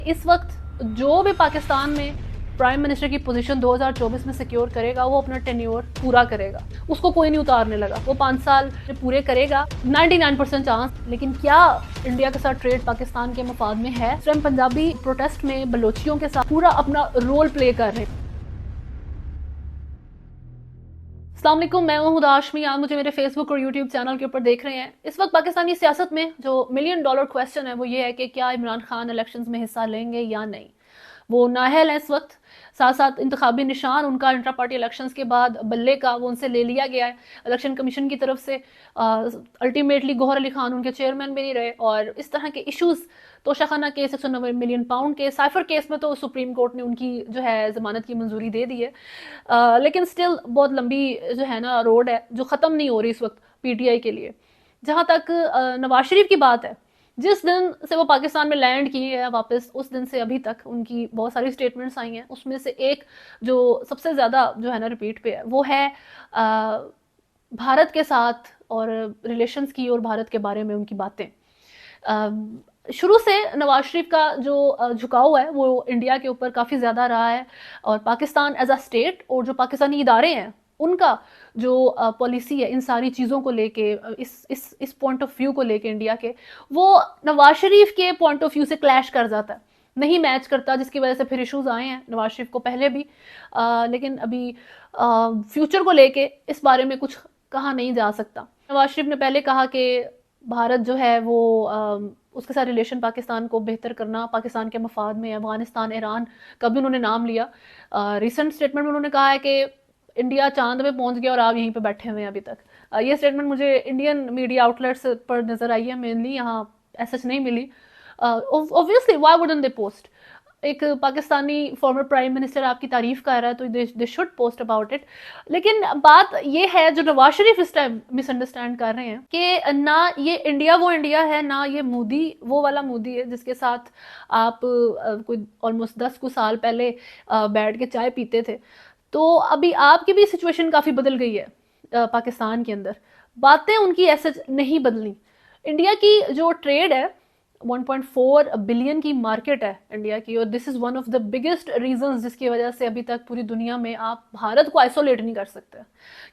इस वक्त जो भी पाकिस्तान में प्राइम मिनिस्टर की पोजीशन 2024 में सिक्योर करेगा वो अपना टेन्योर पूरा करेगा, उसको कोई नहीं उतारने लगा। वो 5 साल पूरे करेगा, 99% चांस। लेकिन क्या इंडिया के साथ ट्रेड पाकिस्तान के मफाद में है? इस टाइम पंजाबी प्रोटेस्ट में बलोचियों के साथ पूरा अपना रोल प्ले कर रहे हैं। अस्सलाम वालेकुम, मैं हूं हुदा हाशमी। आप मुझे मेरे फेसबुक और यूट्यूब चैनल के ऊपर देख रहे हैं। इस वक्त पाकिस्तानी सियासत में जो $1 मिलियन क्वेश्चन है वो ये है कि क्या इमरान खान इलेक्शंस में हिस्सा लेंगे या नहीं। वो नाअहल है इस वक्त। साथ साथ इंतखाबी निशान उनका इंट्रा पार्टी इलेक्शंस के बाद बल्ले का वो उनसे ले लिया गया है इलेक्शन कमीशन की तरफ से। अल्टीमेटली गौहर अली खान उनके चेयरमैन भी नहीं रहे। और इस तरह के issues, Toshakhana case, 190 million pound के साइफर केस में तो सुप्रीम कोर्ट ने उनकी जो है जमानत की मंजूरी दे दी है। लेकिन स्टिल बहुत लंबी जो है ना रोड है जो ख़त्म नहीं हो रही इस वक्त पीटीआई के लिए। जहाँ तक नवाज शरीफ की बात है, जिस दिन से वो पाकिस्तान में लैंड किए हैं वापस, उस दिन से अभी तक उनकी बहुत सारी स्टेटमेंट्स आई हैं। उसमें से एक जो सबसे ज़्यादा जो है ना रिपीट पे है वो है भारत के साथ और रिलेशंस की और भारत के बारे में उनकी बातें। शुरू से नवाज शरीफ का जो झुकाव है वो इंडिया के ऊपर काफ़ी ज़्यादा रहा है। और पाकिस्तान एज अ स्टेट और जो पाकिस्तानी इदारे हैं उनका जो पॉलिसी है इन सारी चीज़ों को लेके, इस पॉइंट ऑफ व्यू को लेके इंडिया के, वो नवाज शरीफ के पॉइंट ऑफ व्यू से क्लैश कर जाता है, नहीं मैच करता, जिसकी वजह से फिर इश्यूज आए हैं नवाज शरीफ को पहले भी। लेकिन अभी फ्यूचर को लेके इस बारे में कुछ कहा नहीं जा सकता। नवाज शरीफ ने पहले कहा कि भारत जो है वो उसके साथ रिलेशन पाकिस्तान को बेहतर करना पाकिस्तान के मफाद में है। अफगानिस्तान, ईरान का भी उन्होंने नाम लिया। रिसेंट स्टेटमेंट में उन्होंने कहा है कि इंडिया चांद में पहुंच गया और आप यहीं पे बैठे हुए हैं अभी तक। ये स्टेटमेंट मुझे इंडियन मीडिया आउटलेट्स पर नजर आई है, मेनली यहाँ ऐसा नहीं मिली। Obviously why wouldn't they post? एक पाकिस्तानी फॉर्मर प्राइम मिनिस्टर आपकी तारीफ कर रहा है तो they should post about it. लेकिन बात ये है जो नवाज शरीफ इस टाइम मिसअंडरस्टैंड कर रहे हैं कि ना ये इंडिया वो इंडिया है, ना ये मोदी वो वाला मोदी है जिसके साथ आप कोई ऑलमोस्ट 10 कुछ साल पहले बैठ के चाय पीते थे। तो अभी आपकी भी सिचुएशन काफ़ी बदल गई है पाकिस्तान के अंदर। बातें उनकी ऐसे नहीं बदली। इंडिया की जो ट्रेड है 1.4 बिलियन की मार्केट है इंडिया की, और this is one of the biggest reasons जिसकी वजह से अभी तक पूरी दुनिया में आप भारत को आइसोलेट नहीं कर सकते।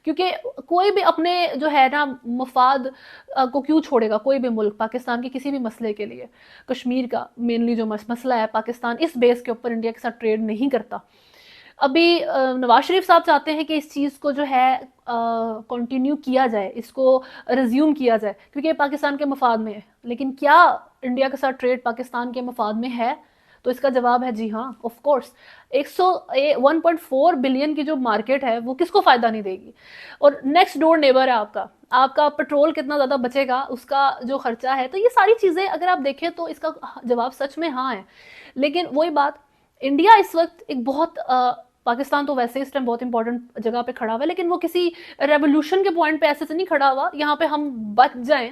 क्योंकि कोई भी अपने जो है ना मफाद को क्यों छोड़ेगा कोई भी मुल्क पाकिस्तान के किसी भी मसले के लिए। कश्मीर का मेनली जो मसला है, पाकिस्तान इस बेस के ऊपर इंडिया के साथ ट्रेड नहीं करता। अभी नवाज शरीफ साहब चाहते हैं कि इस चीज़ को जो है कंटिन्यू किया जाए, इसको रिज्यूम किया जाए, क्योंकि पाकिस्तान के मफाद में है। लेकिन क्या इंडिया के साथ ट्रेड पाकिस्तान के मफाद में है? तो इसका जवाब है जी हाँ, ऑफ कोर्स। 1.4 बिलियन की जो मार्केट है वो किसको फ़ायदा नहीं देगी? और नेक्स्ट डोर नेबर है आपका पेट्रोल कितना ज़्यादा बचेगा, उसका जो खर्चा है। तो ये सारी चीज़ें अगर आप देखें तो इसका जवाब सच में हाँ है। लेकिन वही बात, इंडिया इस वक्त एक बहुत पाकिस्तान तो वैसे इस टाइम बहुत इंपॉर्टेंट जगह पे खड़ा हुआ है, लेकिन वो किसी रेवोल्यूशन के पॉइंट पे ऐसे से नहीं खड़ा हुआ यहाँ पे हम बच जाएं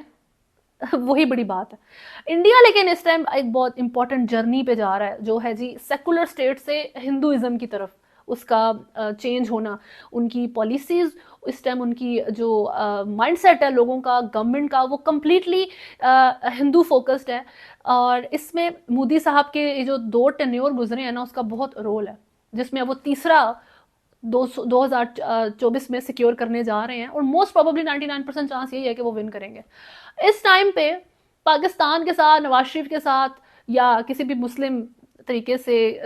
वही बड़ी बात है। इंडिया लेकिन इस टाइम एक बहुत इंपॉर्टेंट जर्नी पे जा रहा है जो है जी सेकुलर स्टेट से हिंदुइज्म की तरफ, उसका चेंज होना, उनकी पॉलिसीज इस टाइम, उनकी जो माइंडसेट है लोगों का, गवर्नमेंट का, वो कम्प्लीटली हिंदू फोकस्ड है। और इसमें मोदी साहब के जो 2 टेन्योर गुजरे हैं ना उसका बहुत रोल है, जिसमें वो तीसरा 2024 में सिक्योर करने जा रहे हैं। और मोस्ट प्रोबेबली 99% चांस यही है कि वो विन करेंगे। इस टाइम पे पाकिस्तान के साथ, नवाज शरीफ के साथ, या किसी भी मुस्लिम तरीके से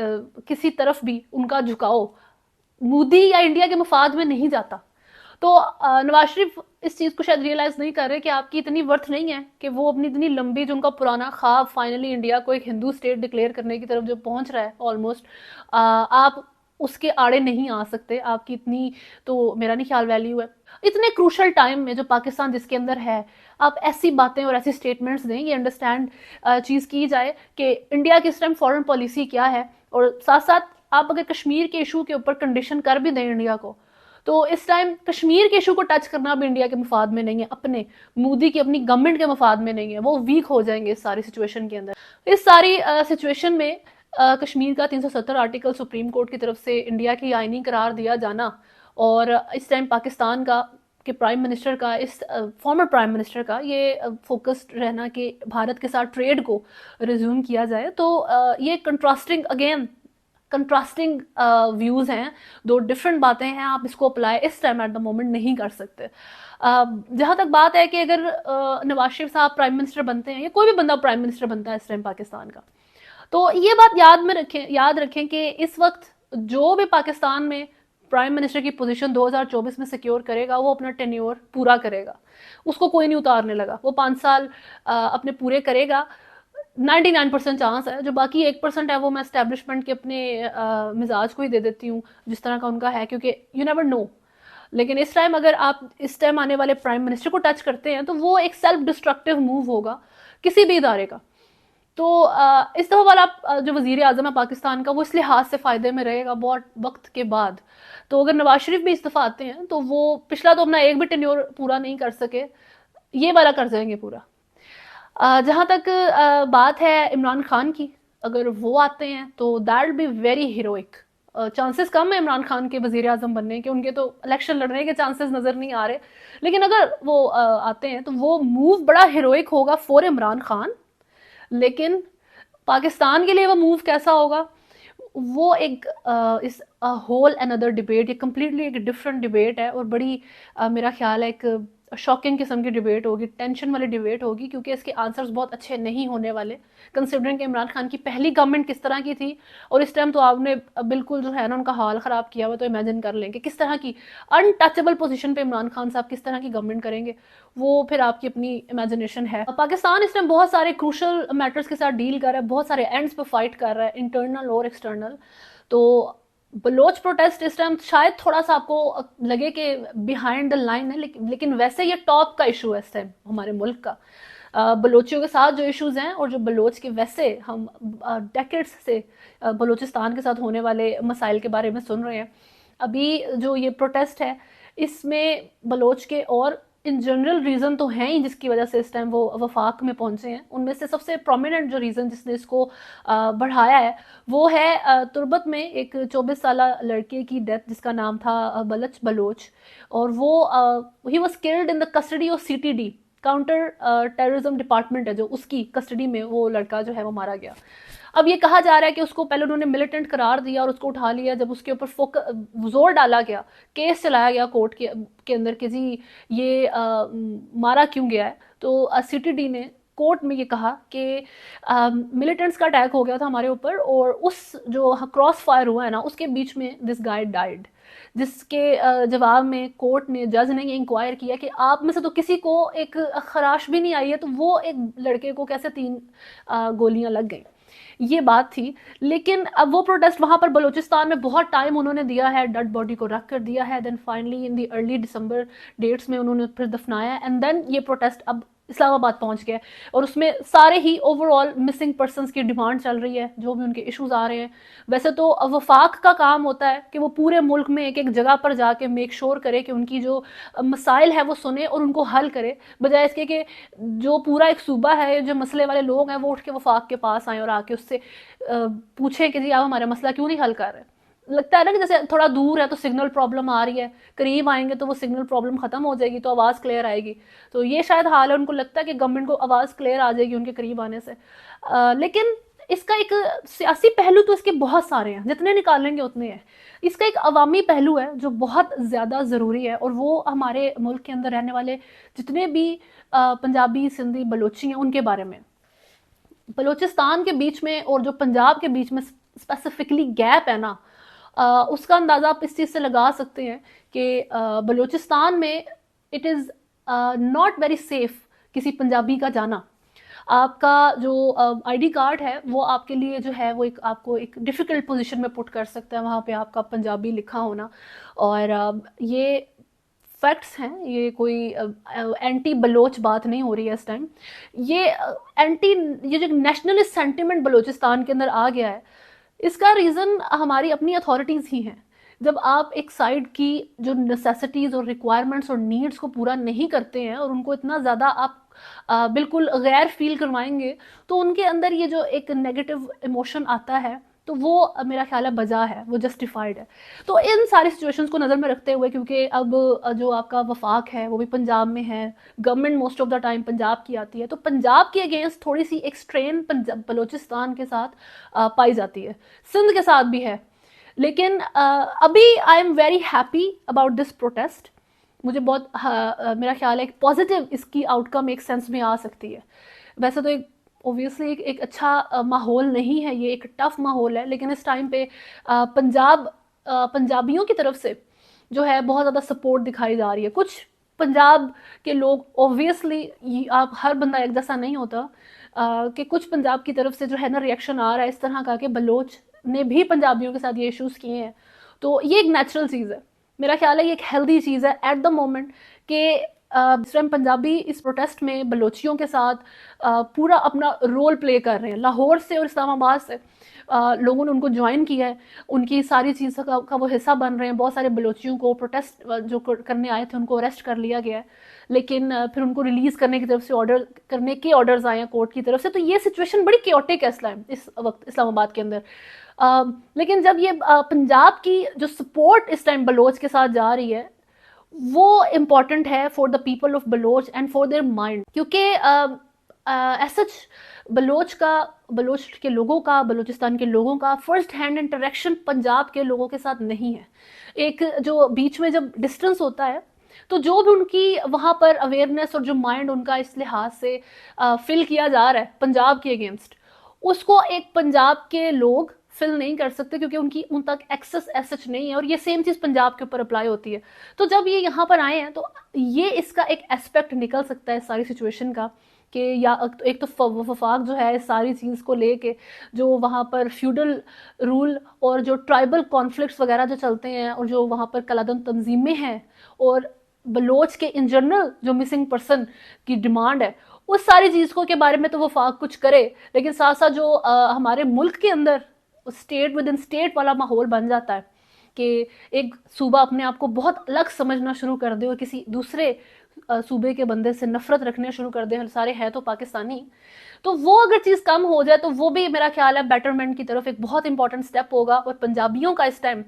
किसी तरफ भी उनका झुकाव मोदी या इंडिया के मफाद में नहीं जाता। तो नवाज शरीफ इस चीज़ को शायद रियलाइज़ नहीं कर रहे कि आपकी इतनी वर्थ नहीं है कि वो अपनी इतनी लंबी, जो उनका पुराना ख्वाब फाइनली इंडिया को एक हिंदू स्टेट डिक्लेयर करने की तरफ जो पहुंच रहा है ऑलमोस्ट, आप उसके आड़े नहीं आ सकते। आपकी इतनी तो मेरा नहीं ख्याल वैल्यू है। इतने क्रूशल टाइम में जो पाकिस्तान जिसके अंदर है, आप ऐसी बातें और ऐसी स्टेटमेंट्स दें, ये अंडरस्टैंड चीज़ की जाए कि इंडिया की इस टाइम फॉरेन पॉलिसी क्या है। और साथ साथ आप अगर कश्मीर के इशू के ऊपर कंडीशन कर भी दें इंडिया को, तो इस टाइम कश्मीर के इशू को टच करना भी इंडिया के मफाद में नहीं है, अपने मोदी की अपनी गवर्नमेंट के मफाद में नहीं है। वो वीक हो जाएंगे इस सारी सिचुएशन के अंदर। इस सारी सिचुएशन में कश्मीर का 370 आर्टिकल सुप्रीम कोर्ट की तरफ से इंडिया की आईनी करार दिया जाना, और इस टाइम पाकिस्तान का के प्राइम मिनिस्टर का, इस फॉर्मर प्राइम मिनिस्टर का ये फोकस्ड रहना कि भारत के साथ ट्रेड को रिज्यूम किया जाए, तो ये कंट्रास्टिंग व्यूज़ हैं, दो डिफरेंट बातें हैं, आप इसको अप्लाई इस टाइम एट द मोमेंट नहीं कर सकते। जहाँ तक बात है कि अगर नवाज शरीफ साहब प्राइम मिनिस्टर बनते हैं या कोई भी बंदा प्राइम मिनिस्टर बनता है इस टाइम पाकिस्तान का, तो ये बात याद रखें कि इस वक्त जो भी पाकिस्तान में प्राइम मिनिस्टर की पोजीशन 2024 में सिक्योर करेगा वो अपना टेन्योर पूरा करेगा, उसको कोई नहीं उतारने लगा, वो 5 साल अपने पूरे करेगा। 99% चांस है, जो बाकी 1% है वो मैं एस्टेब्लिशमेंट के अपने मिजाज को ही दे देती हूँ जिस तरह का उनका है, क्योंकि यू नेवर नो। लेकिन इस टाइम अगर आप इस टाइम आने वाले प्राइम मिनिस्टर को टच करते हैं तो वो एक सेल्फ डिस्ट्रक्टिव मूव होगा किसी भी इदारे का। तो इस दफ़ा वाला जो वज़ीर आज़म है पाकिस्तान का, वो इस लिहाज से फ़ायदे में रहेगा बहुत वक्त के बाद। तो अगर नवाज शरीफ भी इस दफ़ा आते हैं तो वो पिछला तो अपना एक भी टेन्योर पूरा नहीं कर सके, ये वाला कर जाएंगे पूरा। जहाँ तक बात है इमरान खान की, अगर वो आते हैं तो that will be very heroic. Chances कम है इमरान खान के वज़ीर आज़म बनने के, उनके तो इलेक्शन लड़ने के चांसेस नज़र नहीं आ रहे, लेकिन अगर वो आते हैं तो वो मूव बड़ा हीरोइक होगा फॉर इमरान खान। लेकिन पाकिस्तान के लिए वो मूव कैसा होगा, वो एक इस होल अनदर डिबेट, ये कम्प्लीटली एक डिफरेंट डिबेट है, और बड़ी मेरा ख्याल है एक शॉकिंग किस्म की डिबेट होगी, टेंशन वाली डिबेट होगी, क्योंकि इसके आंसर्स बहुत अच्छे नहीं होने वाले, कंसिडरिंग कि इमरान खान की पहली गवर्नमेंट किस तरह की थी, और इस टाइम तो आपने बिल्कुल जो है ना उनका हाल ख़राब किया हुआ। तो इमेजिन कर लें कि किस तरह की अनटचेबल पोजीशन पे इमरान खान साहब किस तरह की गवर्नमेंट करेंगे, वो फिर आपकी अपनी इमेजिनेशन है। पाकिस्तान इस टाइम बहुत सारे क्रूशल मैटर्स के साथ डील कर रहा है, बहुत सारे एंड्स पे फाइट कर रहा है, इंटरनल और एक्सटर्नल। तो बलोच प्रोटेस्ट इस टाइम शायद थोड़ा सा आपको लगे कि बिहाइंड द लाइन है, लेकिन वैसे ये टॉप का इशू है इस टाइम हमारे मुल्क का। बलोचियों के साथ जो इश्यूज हैं, और जो बलोच के वैसे हम डेकेड्स से बलोचिस्तान के साथ होने वाले मसाइल के बारे में सुन रहे हैं। अभी जो ये प्रोटेस्ट है इसमें बलोच के और इन जनरल रीज़न तो हैं ही जिसकी वजह से इस टाइम वो वफाक में पहुंचे हैं। उनमें से सबसे प्रोमिनेंट जो रीज़न जिसने इसको बढ़ाया है वो है तुर्बत में एक 24 साल लड़के की डेथ जिसका नाम था बलच बलोच, और वो he was killed in the custody of CTD, counter terrorism department है जो, उसकी कस्टडी में वो लड़का जो है वो मारा गया। अब ये कहा जा रहा है कि उसको पहले उन्होंने मिलिटेंट करार दिया और उसको उठा लिया, जब उसके ऊपर जोर डाला गया, केस चलाया गया कोर्ट के अंदर कि जी ये मारा क्यों गया है, तो CTD ने कोर्ट में ये कहा कि मिलिटेंट्स का अटैक हो गया था हमारे ऊपर, और उस जो क्रॉस फायर हुआ है ना उसके बीच में दिस गाय डाइड, जिसके जवाब में कोर्ट ने, जज ने ये इंक्वायर किया कि आप में से तो किसी को एक खराश भी नहीं आई है, तो वो एक लड़के को कैसे 3 गोलियां लग गई, ये बात थी। लेकिन अब वो प्रोटेस्ट वहाँ पर बलूचिस्तान में बहुत टाइम उन्होंने दिया है, डेड बॉडी को रख कर दिया है, then finally in the early December dates में उन्होंने फिर दफनाया, एंड देन ये प्रोटेस्ट अब इस्लामाबाद पहुंच गया, और उसमें सारे ही ओवरऑल मिसिंग पर्सनस की डिमांड चल रही है, जो भी उनके इश्यूज आ रहे हैं। वैसे तो वफाक का काम होता है कि वो पूरे मुल्क में एक एक जगह पर जाके मेक श्योर करे कि उनकी जो मसाइल है वो सुने और उनको हल करे, बजाय इसके कि जो पूरा एक सूबा है, जो मसले वाले लोग हैं वो उठ के वफाक के पास आए और आके उससे पूछें कि जी आप हमारा मसला क्यों नहीं हल कर रहे। लगता है ना कि जैसे थोड़ा दूर है तो सिग्नल प्रॉब्लम आ रही है, करीब आएंगे तो वो सिग्नल प्रॉब्लम खत्म हो जाएगी तो आवाज़ क्लियर आएगी। तो ये शायद हाल है, उनको लगता है कि गवर्नमेंट को आवाज़ क्लियर आ जाएगी उनके करीब आने से। लेकिन इसका एक सियासी पहलू तो इसके बहुत सारे हैं, जितने निकालेंगे उतने हैं। इसका एक अवामी पहलू है जो बहुत ज़्यादा ज़रूरी है, और वो हमारे मुल्क के अंदर रहने वाले जितने भी पंजाबी, सिंधी, बलोची हैं उनके बारे में। बलूचिस्तान के बीच में और जो पंजाब के बीच में स्पेसिफिकली गैप है ना, उसका अंदाज़ा आप इस चीज़ से लगा सकते हैं कि बलूचिस्तान में it is not very safe किसी पंजाबी का जाना। आपका जो ID कार्ड है वो आपके लिए जो है वो आपको एक डिफ़िकल्ट पोजीशन में पुट कर सकता है वहाँ पे आपका पंजाबी लिखा होना। और ये फैक्ट्स हैं, ये कोई एंटी बलोच बात नहीं हो रही है इस टाइम। ये ये जो नेशनलिस्ट सेंटिमेंट बलूचिस्तान के अंदर आ गया है, इसका रीज़न हमारी अपनी अथॉरिटीज़ ही हैं। जब आप एक साइड की जो नेसेसिटीज़ और रिक्वायरमेंट्स और नीड्स को पूरा नहीं करते हैं और उनको इतना ज़्यादा आप बिल्कुल गैर फील करवाएंगे, तो उनके अंदर ये जो एक नेगेटिव इमोशन आता है, तो वो मेरा ख्याल है बजा है, वो जस्टिफाइड है। तो इन सारी सिचुएशंस को नज़र में रखते हुए, क्योंकि अब जो आपका वफाक है वो भी पंजाब में है, government most of the time Punjab की आती है, तो पंजाब के अगेंस्ट थोड़ी सी एक स्ट्रेन बलोचिस्तान के साथ पाई जाती है, सिंध के साथ भी है। लेकिन अभी I am very happy about this protest. मुझे बहुत मेरा ख्याल है एक पॉजिटिव इसकी आउटकम एक सेंस में आ सकती है। वैसे तो एक ऑब्वियसली एक अच्छा माहौल नहीं है, ये एक टफ माहौल है, लेकिन इस टाइम पे पंजाबियों की तरफ से जो है बहुत ज़्यादा सपोर्ट दिखाई जा रही है। कुछ पंजाब के लोग ऑब्वियसली, आप हर बंदा एक जैसा नहीं होता, कि कुछ पंजाब की तरफ से जो है ना रिएक्शन आ रहा है इस तरह का कि बलोच ने भी पंजाबियों के साथ ये इश्यूज़ किए हैं। तो ये एक नेचुरल चीज़ है, मेरा ख्याल है ये एक हेल्दी चीज़ है एट द मोमेंट कि इस टाइम पंजाबी इस प्रोटेस्ट में बलोचियों के साथ पूरा अपना रोल प्ले कर रहे हैं। लाहौर से और इस्लामाबाद से लोगों ने उनको ज्वाइन किया है, उनकी सारी चीज़ का वो हिस्सा बन रहे हैं। बहुत सारे बलोचियों को प्रोटेस्ट जो करने आए थे उनको अरेस्ट कर लिया गया है, लेकिन फिर उनको रिलीज़ करने की तरफ से ऑर्डर्स आए हैं कोर्ट की तरफ से। तो ये सिचुएशन बड़ी क्योटिक है इस वक्त इस्लामाबाद के अंदर। लेकिन जब ये पंजाब की जो सपोर्ट इस टाइम बलोच के साथ जा रही है वो इम्पॉर्टेंट है for the people of Baloch and for their mind, क्योंकि सच बलोच के लोगों का, बलूचिस्तान के लोगों का फर्स्ट हैंड इंटरेक्शन पंजाब के लोगों के साथ नहीं है। एक जो बीच में जब डिस्टेंस होता है तो जो भी उनकी वहाँ पर अवेयरनेस और जो माइंड उनका इस लिहाज से फिल किया जा रहा है पंजाब के अगेंस्ट, उसको एक पंजाब के लोग फिल नहीं कर सकते, क्योंकि उनकी उन तक एक्सेस सच नहीं है। और ये सेम चीज़ पंजाब के ऊपर अप्लाई होती है। तो जब ये यहाँ पर आए हैं तो ये इसका एक एस्पेक्ट निकल सकता है सारी सिचुएशन का, कि या एक तो वफाक जो है सारी चीज़ को लेके, जो वहाँ पर फ्यूडल रूल और जो ट्राइबल कॉन्फ्लिक्ट्स वगैरह जो चलते हैं और जो वहाँ पर कलादम तंजीमें हैं और बलोच के इन जनरल जो मिसिंग पर्सन की डिमांड है, उस सारी चीज़ को के बारे में तो वफाक कुछ करे, लेकिन साथ साथ जो हमारे मुल्क के अंदर स्टेट विद इन स्टेट वाला माहौल बन जाता है कि एक सूबा अपने आप को बहुत अलग समझना शुरू कर दे और किसी दूसरे सूबे के बंदे से नफरत रखने शुरू कर दे, सारे हैं तो पाकिस्तानी। तो वो अगर चीज़ कम हो जाए तो वो भी मेरा ख्याल है बेटरमेंट की तरफ एक बहुत इंपॉर्टेंट स्टेप होगा। और पंजाबियों का इस टाइम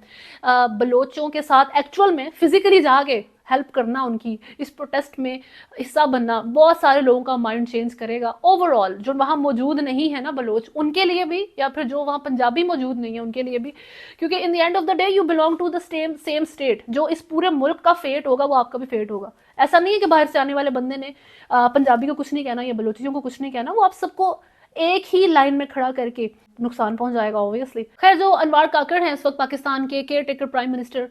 बलोचों के साथ एक्चुअल में फिजिकली जाके हेल्प करना, उनकी इस प्रोटेस्ट में हिस्सा बनना, बहुत सारे लोगों का माइंड चेंज करेगा। ओवरऑल जो वहाँ मौजूद नहीं है ना बलोच, उनके लिए भी, या फिर जो वहाँ पंजाबी मौजूद नहीं है उनके लिए भी, क्योंकि in the end of the day you belong to the same state. जो इस पूरे मुल्क का फेट होगा वो आपका भी फेट होगा। ऐसा नहीं है कि बाहर से आने वाले बंदे ने पंजाबी को कुछ नहीं कहना या बलोचियों को कुछ नहीं कहना, वो आप सबको एक ही लाइन में खड़ा करके नुकसान पहुंचाएगा ऑब्वियसली। खैर, जो अनवर काकड़ हैं इस वक्त पाकिस्तान के केयर टेकर प्राइम मिनिस्टर,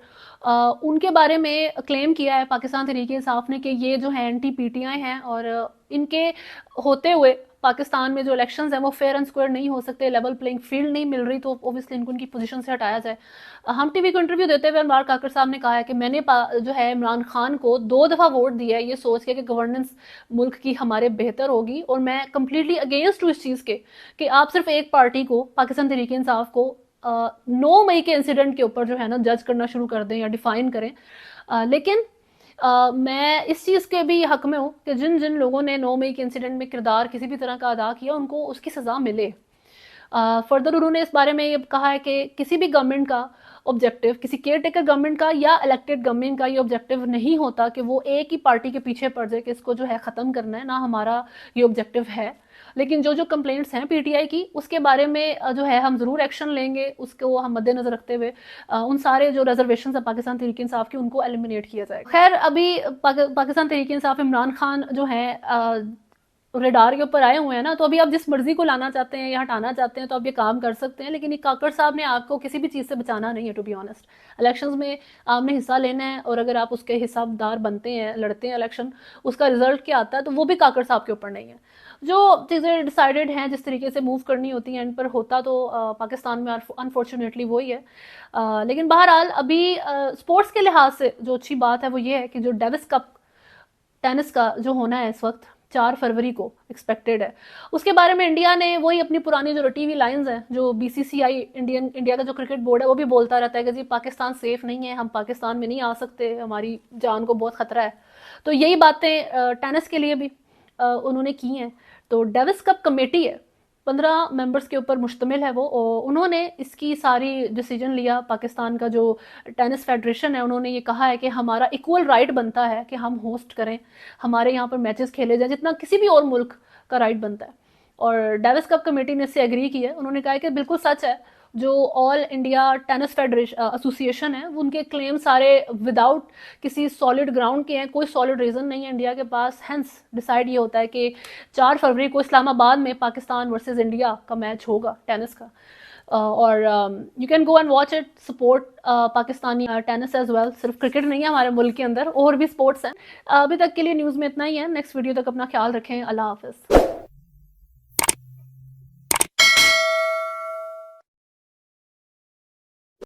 उनके बारे में क्लेम किया है पाकिस्तान तहरीक इंसाफ ने कि ये जो है एंटी पीटीआई हैं और इनके होते हुए पाकिस्तान में जो इलेक्शंस हैं वो फेयर एंड स्क्वायर नहीं हो सकते, लेवल प्लेइंग फील्ड नहीं मिल रही, तो ऑब्वियसली इनको उनकी पोजीशन से हटाया जाए। हम टीवी को इंटरव्यू देते हुए अनवर काकड़ साहब ने कहा है कि मैंने जो है इमरान खान को 2 दफ़ा वोट दिया है ये सोच के कि गवर्नेंस मुल्क की हमारे बेहतर होगी, और मैं कम्प्लीटली अगेंस्ट हूँ इस चीज़ के कि आप सिर्फ एक पार्टी को, पाकिस्तान तहरीक इंसाफ को 9 मई के इंसिडेंट के ऊपर जो है ना जज करना शुरू कर दें या डिफाइन करें। लेकिन मैं इस चीज़ के भी हक में हूँ कि जिन जिन लोगों ने 9 मई के इंसिडेंट में किरदार किसी भी तरह का अदा किया उनको उसकी सज़ा मिले। फर्दर उन्होंने इस बारे में ये कहा है कि किसी भी गवर्नमेंट का ऑब्जेक्टिव, किसी केयर टेकर गवर्नमेंट का या इलेक्टेड गवर्नमेंट का ये ऑब्जेक्टिव नहीं होता कि वो एक ही पार्टी के पीछे पड़ जाए कि इसको जो है ख़त्म करना है, ना हमारा ये ऑब्जेक्टिव है। लेकिन जो कंप्लेंट्स हैं पीटीआई की उसके बारे में जो है हम ज़रूर एक्शन लेंगे, उसको हम मद्देनज़र रखते हुए उन सारे जो रिजर्वेशन है पाकिस्तान तहरीक इंसाफ की उनको एलिमिनेट किया जाएगा। खैर, अभी पाकिस्तान तहरीक इंसाफ इमरान खान जो है रेडार के ऊपर आए हुए हैं ना, तो अभी आप जिस मर्जी को लाना चाहते हैं या हटाना चाहते हैं तो आप ये काम कर सकते हैं, लेकिन ये काकड़ साहब ने आपको किसी भी चीज़ से बचाना नहीं है। टू बी ऑनेस्ट, इलेक्शंस में आपने हिस्सा लेना है और अगर आप उसके हिसाबदार बनते हैं, लड़ते हैं इलेक्शन, उसका रिजल्ट क्या आता है तो वो भी काकड़ साहब के ऊपर नहीं है। जो चीज़ें डिसाइडेड हैं जिस तरीके से मूव करनी होती हैं, इन पर होता तो पाकिस्तान में अनफॉर्चुनेटली वही है। लेकिन बहरहाल अभी स्पोर्ट्स के लिहाज से जो अच्छी बात है वो ये है कि जो डेविस कप टेनिस का जो होना है इस वक्त 4 फरवरी को एक्सपेक्टेड है, उसके बारे में इंडिया ने वही अपनी पुरानी जो रटी हुई लाइंस हैं, जो बीसीसीआई इंडिया का जो क्रिकेट बोर्ड है वो भी बोलता रहता है कि जी पाकिस्तान सेफ नहीं है, हम पाकिस्तान में नहीं आ सकते, हमारी जान को बहुत खतरा है। तो यही बातें टेनिस के लिए भी उन्होंने की हैं। तो डेविस कप कमेटी है 15 मेंबर्स के ऊपर मुश्तमिल है वो, और उन्होंने इसकी सारी डिसीजन लिया। पाकिस्तान का जो टेनिस फेडरेशन है उन्होंने ये कहा है कि हमारा इक्वल राइट बनता है कि हम होस्ट करें, हमारे यहाँ पर मैचेस खेले जाएं जितना किसी भी और मुल्क का राइट बनता है। और डेविस कप कमेटी ने इससे एग्री की है। उन्होंने कहा है कि बिल्कुल सच है, जो all India tennis federation association है उनके क्लेम सारे विदाउट किसी सॉलिड ग्राउंड के हैं, कोई सॉलिड रीज़न नहीं है इंडिया के पास। हेंस डिसाइड ये होता है कि 4 फरवरी को इस्लामाबाद में पाकिस्तान वर्सेस इंडिया का मैच होगा टेनिस का। और you can go and watch it, support Pakistani tennis as well. सिर्फ क्रिकेट नहीं है हमारे मुल्क के अंदर, और भी स्पोर्ट्स हैं। अभी तक के लिए न्यूज़ में इतना ही है। नेक्स्ट वीडियो तक अपना ख्याल रखें। अल्लाह हाफिज़।